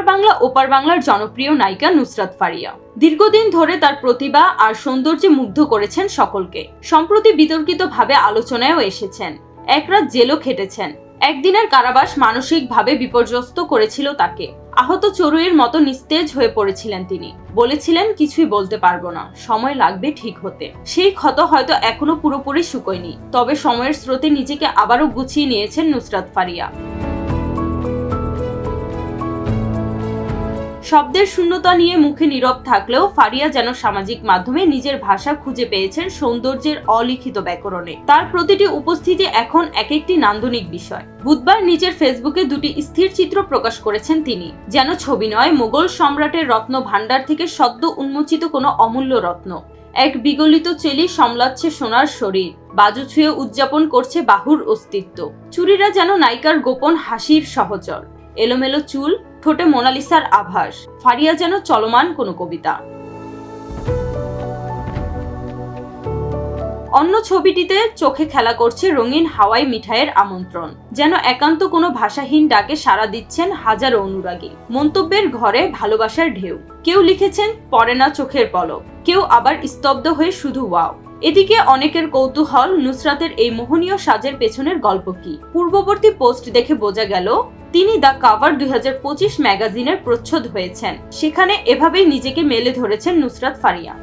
এপার বাংলা ওপার বাংলার জনপ্রিয় নায়িকা নুসরাত ফারিয়া দীর্ঘদিন ধরে তার প্রতিভা আর সৌন্দর্যে মুগ্ধ করেছেন সকলকে। সম্প্রতি বিতর্কিতভাবে আলোচনায়ও এসেছেন। এক রাত জেলও খেটেছেন। একদিনের কারাবাস মানসিকভাবে বিপর্যস্ত করেছিল তাকে। আহত চড়ুইয়ের মতো নিস্তেজ হয়ে পড়েছিলেন তিনি। বলেছিলেন কিছুই বলতে পারবো না, সময় লাগবে ঠিক হতে। সেই ক্ষত হয়তো এখনো পুরোপুরি শুকোয়নি, তবে সময়ের স্রোতে নিজেকে আবারও গুছিয়ে নিয়েছেন নুসরাত ফারিয়া। শব্দের শূন্যতা নিয়ে মুখে নীরব থাকলেও ফারিয়া যেন সামাজিক মাধ্যমে নিজের ভাষা খুঁজে পেয়েছেন সৌন্দর্যের অলিখিত ব্যাকরণে। তার প্রতিটি উপস্থিতি এখন এক একটি নান্দনিক বিষয়। বুধবার নিজের ফেসবুকে দুটি স্থির চিত্র প্রকাশ করেছেন তিনি। যেন ছবি নয়, মোগল সম্রাটের রত্ন ভাণ্ডার থেকে সদ্য উন্মোচিত কোনো অমূল্য রত্ন। এক বিগলিত চেলি সামলাচ্ছে সোনার শরীর, বাজু ছুঁয়ে উদযাপন করছে বাহুর অস্তিত্ব। চুড়িরা যেন নায়িকার গোপন হাসির সহচর। এলোমেলো চুল, ঠোঁটে মোনালিসার আভাস। ফারিয়া যেন চলমান কোনো কবিতা। অন্য ছবিটিতে চোখে খেলা করছে রঙিন হাওয়াই মিঠাইয়ের আমন্ত্রণ। যেন একান্ত কোনো ভাষাহীন ডাকে সাড়া দিচ্ছেন হাজারো অনুরাগী। মন্তব্যের ঘরে ভালোবাসার ঢেউ। কেউ লিখেছেন পড়ে না চোখের পলক, কেউ আবার স্তব্ধ হয়ে শুধু ওয়াও। এদিকে অনেকের কৌতূহল নুসরাতের এই মোহনীয় সাজের পেছনের গল্প কি। পূর্ববর্তী পোস্ট দেখে বোঝা গেল তিনি দ্য কাভার 2025 ম্যাগাজিনের প্রচ্ছদ হয়েছেন। সেখানে এভাবেই নিজেকে মেলে ধরেছেন নুসরাত ফারিয়া।